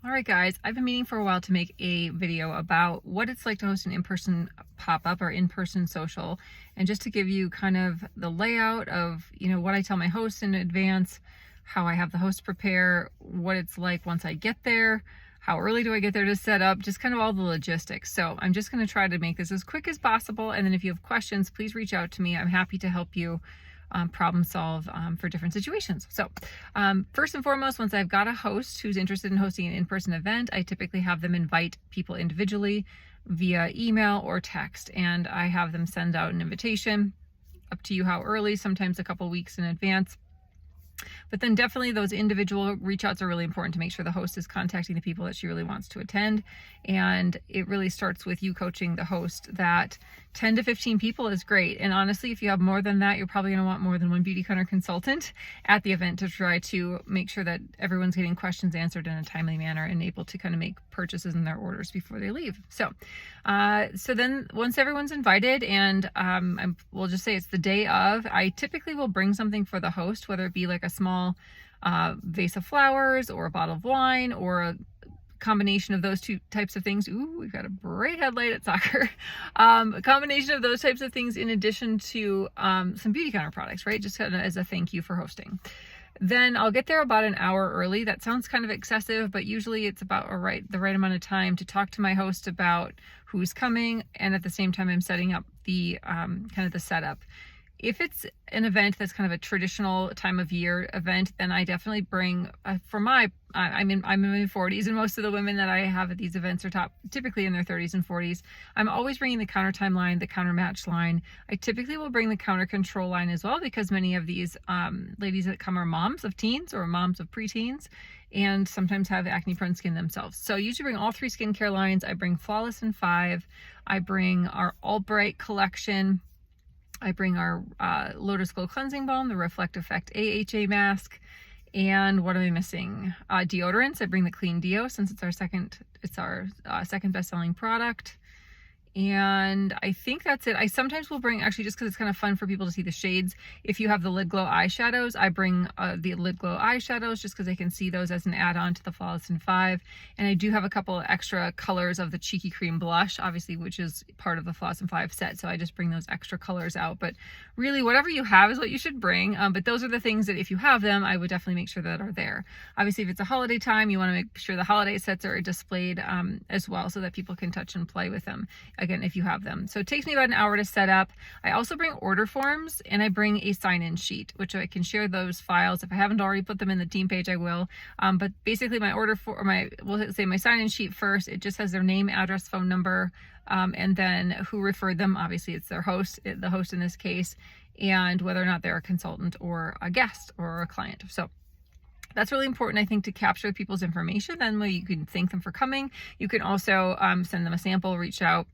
All right, guys, I've been meaning for a while to make a video about what it's like to host an in-person pop-up or in-person social, and just to give you kind of the layout of, what I tell my hosts in advance, how I have the host prepare, what it's like once I get there, how early do I get there to set up, just kind of all the logistics. So I'm just going to try to make this as quick as possible, and then if you have questions, please reach out to me. I'm happy to help you problem solve for different situations. So first and foremost, once I've got a host who's interested in hosting an in-person event, I typically have them invite people individually via email or text, and I have them send out an invitation, up to you how early, sometimes a couple weeks in advance. But then definitely those individual reach outs are really important to make sure the host is contacting the people that she really wants to attend. And it really starts with you coaching the host that 10 to 15 people is great. And honestly, if you have more than that, you're probably going to want more than one Beautycounter consultant at the event to try to make sure that everyone's getting questions answered in a timely manner and able to kind of make purchases in their orders before they leave. So then once everyone's invited, and we'll just say it's the day of, I typically will bring something for the host, whether it be like a small vase of flowers or a bottle of wine or a combination of those two types of things. Ooh, we've got a bright headlight at soccer. A combination of those types of things in addition to some Beautycounter products, right? Just kind of as a thank you for hosting. Then I'll get there about an hour early. That sounds kind of excessive, but usually it's about the right amount of time to talk to my host about who's coming, and at the same time I'm setting up the kind of the setup. If it's an event that's kind of a traditional time of year event, then I definitely bring I'm in my 40s, and most of the women that I have at these events are typically in their 30s and 40s. I'm always bringing the counter time line, the counter match line. I typically will bring the counter control line as well, because many of these ladies that come are moms of teens or moms of preteens, and sometimes have acne prone skin themselves. So I usually bring all three skincare lines. I bring Flawless in 5. I bring our All Bright collection. I bring our Lotus Glow Cleansing Balm, the Reflect Effect AHA mask, and what am I missing? Deodorants. I bring the Clean Deo, since it's our second best-selling product. And I think that's it. I sometimes will bring, actually, just because it's kind of fun for people to see the shades, if you have the Lid Glow eyeshadows, I bring the Lid Glow eyeshadows just because they can see those as an add-on to the Flawless in 5. And I do have a couple extra colors of the Cheeky Cream blush, obviously, which is part of the Flawless in 5 set. So I just bring those extra colors out. But really, whatever you have is what you should bring. But those are the things that if you have them, I would definitely make sure that are there. Obviously, if it's a holiday time, you want to make sure the holiday sets are displayed as well, so that people can touch and play with them. Again, if you have them. So it takes me about an hour to set up. I also bring order forms, and I bring a sign-in sheet, which I can share those files. If I haven't already put them in the team page, I will. But basically we'll say my sign-in sheet first. It just has their name, address, phone number, and then who referred them. Obviously it's their host, the host in this case, and whether or not they're a consultant or a guest or a client. So that's really important, I think, to capture people's information. Then you can thank them for coming. You can also send them a sample, reach out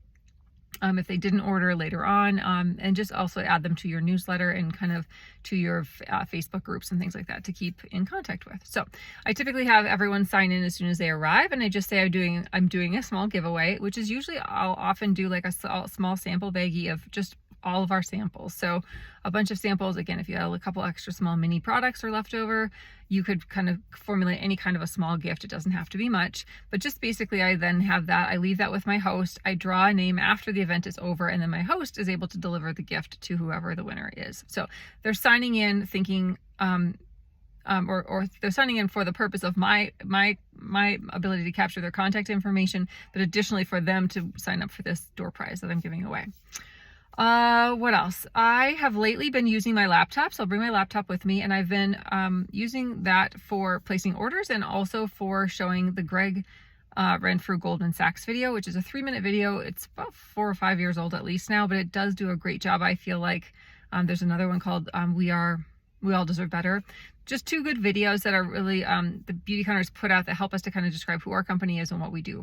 if they didn't order later on, and just also add them to your newsletter and kind of to your Facebook groups and things like that to keep in contact with. So I typically have everyone sign in as soon as they arrive, and I just say I'm doing a small giveaway, which is usually I'll often do like a small sample baggie of just all of our samples. So a bunch of samples. Again, if you have a couple extra small mini products are left over, you could kind of formulate any kind of a small gift. It doesn't have to be much, but just basically I then have that. I leave that with my host. I draw a name after the event is over, and then my host is able to deliver the gift to whoever the winner is. So they're signing in thinking, or they're signing in for the purpose of my ability to capture their contact information, but additionally for them to sign up for this door prize that I'm giving away. What else? I have lately been using my laptop, so I'll bring my laptop with me, and I've been using that for placing orders and also for showing the Greg Renfrew Goldman Sachs video, which is a 3-minute video. It's about 4 or 5 years old at least now, but it does do a great job. I feel like there's another one called We All Deserve Better. Just 2 good videos that are really the Beautycounters put out that help us to kind of describe who our company is and what we do.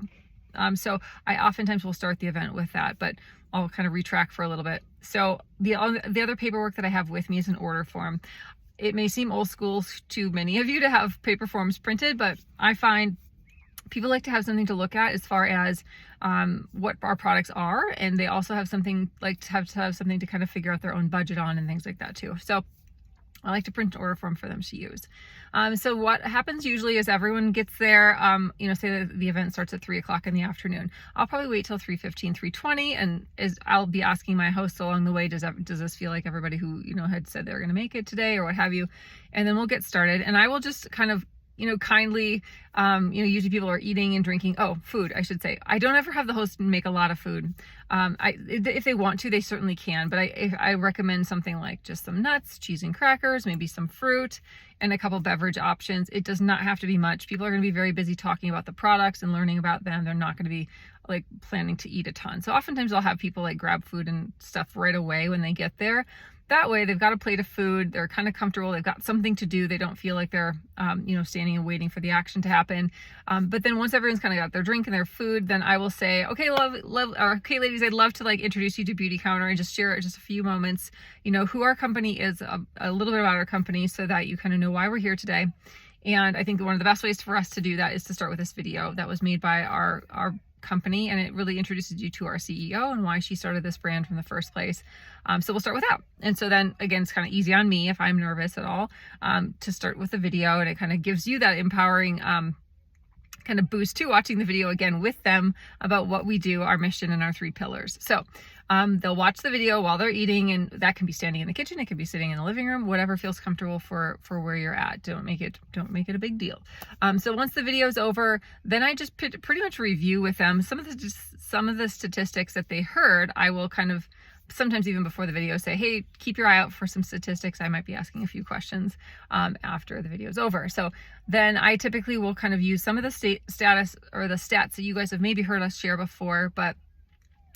So I oftentimes will start the event with that, but I'll kind of retrack for a little bit. So the other paperwork that I have with me is an order form. It may seem old school to many of you to have paper forms printed, but I find people like to have something to look at as far as what our products are, and they also have something to have something to kind of figure out their own budget on and things like that too. So I like to print an order form for them to use. So what happens usually is everyone gets there, say that the event starts at 3 o'clock in the afternoon. I'll probably wait till 3:15, 3:20, and I'll be asking my hosts along the way, does this feel like everybody who, had said they were going to make it today or what have you? And then we'll get started, and I will just kind of kindly, usually people are eating and drinking. Oh, food, I should say. I don't ever have the host make a lot of food. If they want to, they certainly can, but I recommend something like just some nuts, cheese and crackers, maybe some fruit, and a couple beverage options. It does not have to be much. People are going to be very busy talking about the products and learning about them. They're not going to be like planning to eat a ton. So oftentimes I'll have people like grab food and stuff right away when they get there. That way they've got a plate of food, they're kind of comfortable, they've got something to do, they don't feel like they're, standing and waiting for the action to happen. But then once everyone's kind of got their drink and their food, then I will say, okay, okay, ladies, I'd love to like introduce you to Beauty Counter and just share just a few moments, who our company is, a little bit about our company so that you kind of know why we're here today. And I think one of the best ways for us to do that is to start with this video that was made by our company, and it really introduces you to our CEO and why she started this brand from the first place. So we'll start with that. And so then again, it's kind of easy on me if I'm nervous at all, to start with the video, and it kind of gives you that empowering kind of boost to watching the video again with them about what we do, our mission, and our 3 pillars. So they'll watch the video while they're eating, and that can be standing in the kitchen, it can be sitting in the living room, whatever feels comfortable for where you're at. Don't make it a big deal. So once the video is over, then I just pretty much review with them some of the statistics that they heard. I will kind of sometimes even before the video say, hey, keep your eye out for some statistics. I might be asking a few questions after the video is over. So then I typically will kind of use some of the status or the stats that you guys have maybe heard us share before, but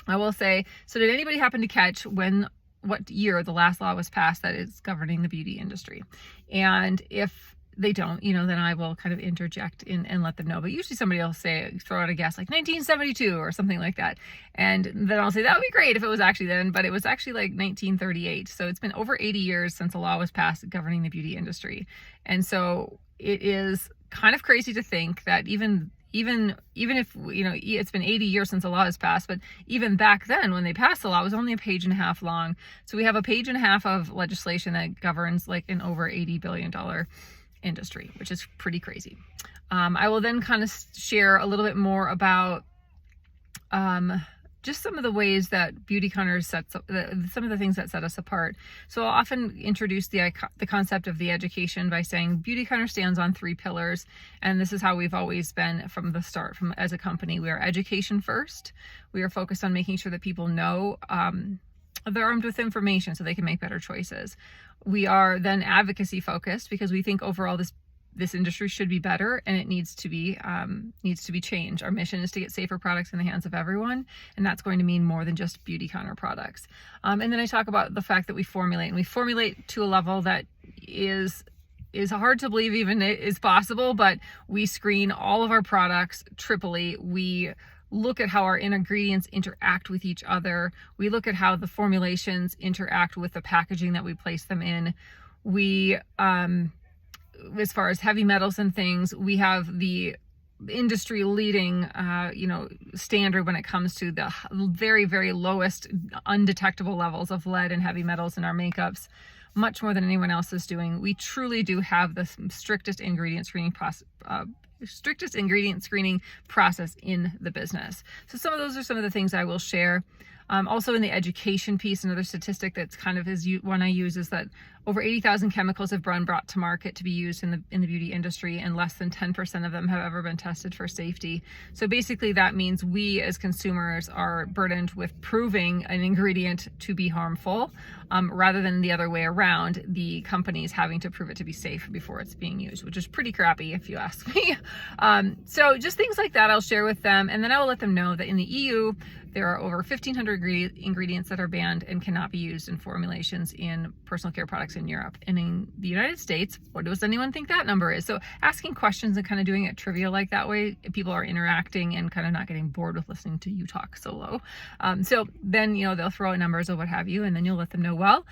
I will say, so did anybody happen to catch what year the last law was passed that is governing the beauty industry? And if they don't, then I will kind of interject and let them know. But usually somebody will throw out a guess like 1972 or something like that. And then I'll say, that would be great if it was actually then, but it was actually like 1938. So it's been over 80 years since a law was passed governing the beauty industry. And so it is kind of crazy to think that even if, it's been 80 years since the law was passed, but even back then when they passed the law, it was only a page and a half long. So we have a page and a half of legislation that governs like an over $80 billion industry, which is pretty crazy. I will then kind of share a little bit more about just some of the ways that Beauty Counter sets up, some of the things that set us apart. So I'll often introduce the concept of the education by saying Beauty Counter stands on 3 pillars, and this is how we've always been from the start. As a company, we are education first. We are focused on making sure that people know they're armed with information so they can make better choices. We are then advocacy focused because we think overall this industry should be better and it needs to be changed. Our mission is to get safer products in the hands of everyone, and that's going to mean more than just Beauty Counter products. And then I talk about the fact that we formulate to a level that is hard to believe even is possible, but we screen all of our products triply. We look at how our ingredients interact with each other. We look at how the formulations interact with the packaging that we place them in. We, as far as heavy metals and things, we have the industry leading, standard when it comes to the very, very lowest undetectable levels of lead and heavy metals in our makeups, much more than anyone else is doing. We truly do have the strictest ingredient screening process in the business. So those are some of the things I will share. Also in the education piece, another statistic that's kind of one I use is that over 80,000 chemicals have been brought to market to be used in the beauty industry, and less than 10% of them have ever been tested for safety. So basically that means we as consumers are burdened with proving an ingredient to be harmful, rather than the other way around, the companies having to prove it to be safe before it's being used, which is pretty crappy if you ask me. So just things like that I'll share with them, and then I will let them know that in the EU, there are over 1,500 ingredients that are banned and cannot be used in formulations in personal care products in Europe. And in the United States, what does anyone think that number is? So asking questions and kind of doing it trivia like that way, people are interacting and kind of not getting bored with listening to you talk solo. So then, they'll throw out numbers or what have you, and then you'll let them know, well,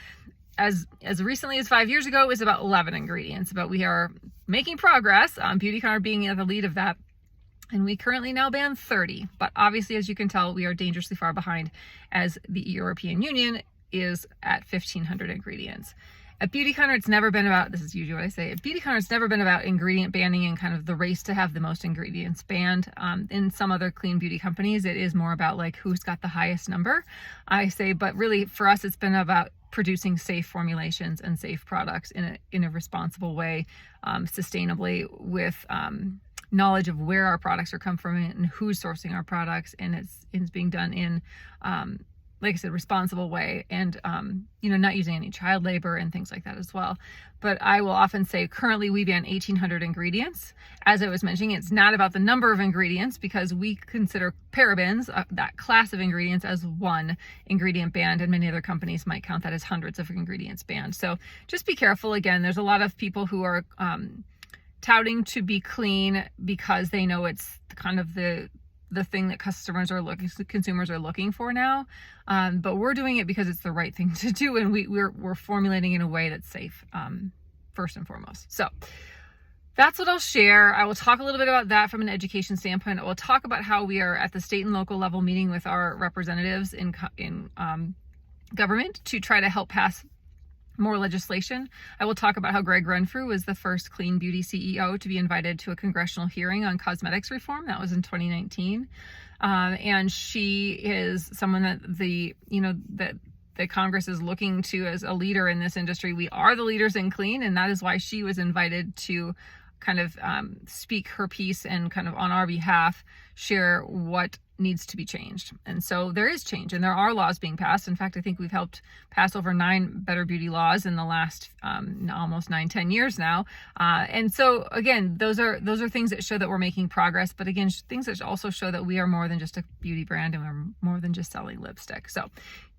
as recently as 5 years ago, it was about 11 ingredients, but we are making progress, Beauty Counter being at the lead of that. And we currently now ban 30, but obviously, as you can tell, we are dangerously far behind as the European Union is at 1,500 ingredients. At Beautycounter, it's never been about, this is usually what I say, at Beautycounter, it's never been about ingredient banning and kind of the race to have the most ingredients banned. In some other clean beauty companies, it is more about like who's got the highest number, I say, but really for us, it's been about producing safe formulations and safe products in a responsible way, sustainably, with knowledge of where our products are come from and who's sourcing our products, and it's being done in like I said, responsible way, and not using any child labor and things like that as well. But I will often say currently we ban 1,800 ingredients. As I was mentioning, it's not about the number of ingredients, because we consider parabens, that class of ingredients, as one ingredient banned, and many other companies might count that as hundreds of ingredients banned. So just be careful. Again, there's a lot of people who are touting to be clean because they know it's kind of the thing that consumers are looking for now, but we're doing it because it's the right thing to do, and we're formulating in a way that's safe, first and foremost. So that's what I'll share. I will talk a little bit about that from an education standpoint. I will talk about how we are at the state and local level meeting with our representatives in government to try to help pass more legislation. I will talk about how Greg Renfrew was the first clean beauty CEO to be invited to a congressional hearing on cosmetics reform. That was in 2019. And she is someone that the Congress is looking to as a leader in this industry. We are the leaders in clean, and that is why she was invited to kind of speak her piece and kind of on our behalf share what needs to be changed. And so there is change, and there are laws being passed. In fact, I think we've helped pass over 9 better beauty laws in the last almost 9-10 years now. And so again, those are things that show that we're making progress, but again, things that also show that we are more than just a beauty brand, and we're more than just selling lipstick. So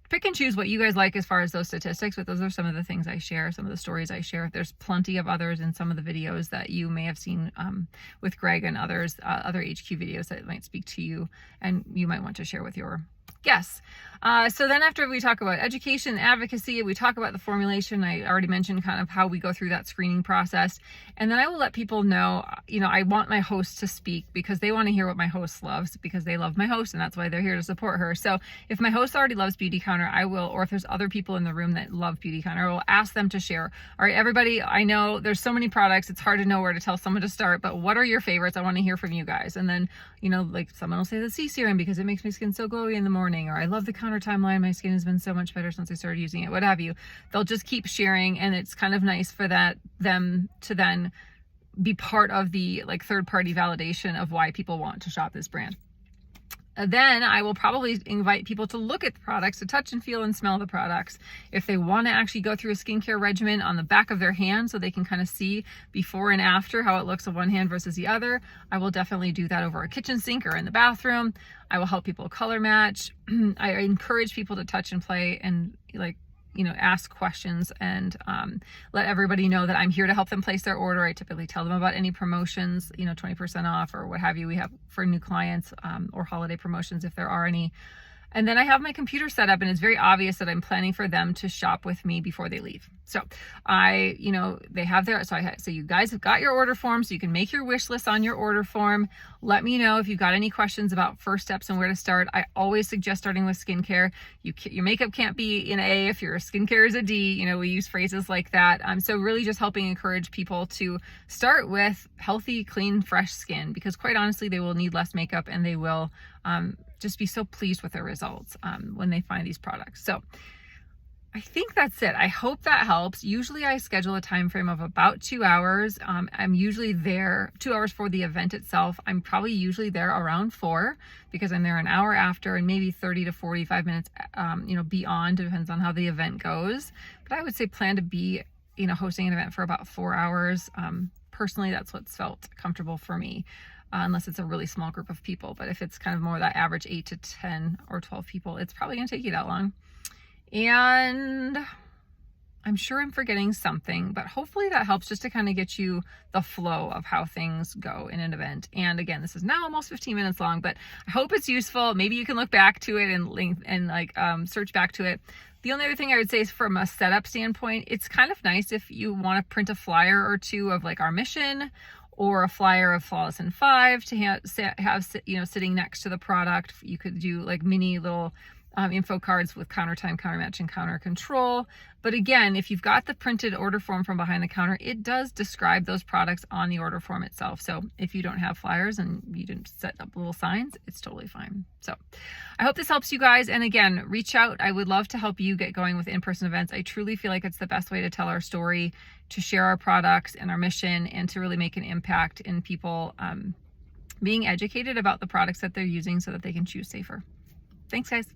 pick and choose what you guys like as far as those statistics, but those are some of the things I share, some of the stories I share. There's plenty of others in some of the videos that you may have seen with Greg and others, other HQ videos that might speak to you and you might want to share with your guests. So then after we talk about education, advocacy, we talk about the formulation. I already mentioned kind of how we go through that screening process. And then I will let people know, I want my host to speak because they want to hear what my host loves, because they love my host, and that's why they're here to support her. So if my host already loves Beautycounter, I will, or if there's other people in the room that love Beautycounter, I will ask them to share. All right, everybody, I know there's so many products, it's hard to know where to tell someone to start, but what are your favorites? I want to hear from you guys. And then, like someone will say the C serum because it makes my skin so glowy in the morning, or I love the Counter Timeline, my skin has been so much better since I started using it, what have you. They'll just keep sharing, and it's kind of nice for them to then be part of the third-party validation of why people want to shop this brand. Then I will probably invite people to look at the products, to touch and feel and smell the products. If they want to actually go through a skincare regimen on the back of their hand so they can kind of see before and after how it looks on one hand versus the other, I will definitely do that over a kitchen sink or in the bathroom. I will help people color match. I encourage people to touch and play and ask questions and let everybody know that I'm here to help them place their order. I typically tell them about any promotions, 20% off or what have you we have for new clients, or holiday promotions if there are any. And then I have my computer set up, and it's very obvious that I'm planning for them to shop with me before they leave. So they have their, so you guys have got your order form, so you can make your wish list on your order form. Let me know if you've got any questions about first steps and where to start. I always suggest starting with skincare. Your makeup can't be an A if your skincare is a D. We use phrases like that. So really just helping encourage people to start with healthy, clean, fresh skin, because quite honestly, they will need less makeup, and they will just be so pleased with their results when they find these products. So I think that's it. I hope that helps. Usually I schedule a time frame of about 2 hours. I'm usually there 2 hours for the event itself. I'm probably usually there around 4 because I'm there an hour after, and maybe 30 to 45 minutes, beyond, depends on how the event goes. But I would say plan to be, hosting an event for about 4 hours. Personally, that's what's felt comfortable for me. Unless it's a really small group of people. But if it's kind of more that average 8 to 10 or 12 people, it's probably going to take you that long. And I'm sure I'm forgetting something, but hopefully that helps just to kind of get you the flow of how things go in an event. And again, this is now almost 15 minutes long, but I hope it's useful. Maybe you can look back to it and search back to it. The only other thing I would say is from a setup standpoint, it's kind of nice if you want to print a flyer or two of our mission, or a flyer of Flawless in 5 to have sitting next to the product. You could do mini little info cards with counter time, counter match, and counter control. But again, if you've got the printed order form from behind the counter, it does describe those products on the order form itself. So if you don't have flyers and you didn't set up little signs, it's totally fine. So I hope this helps you guys. And again, reach out. I would love to help you get going with in-person events. I truly feel like it's the best way to tell our story, to share our products and our mission, and to really make an impact in people being educated about the products that they're using so that they can choose safer. Thanks, guys.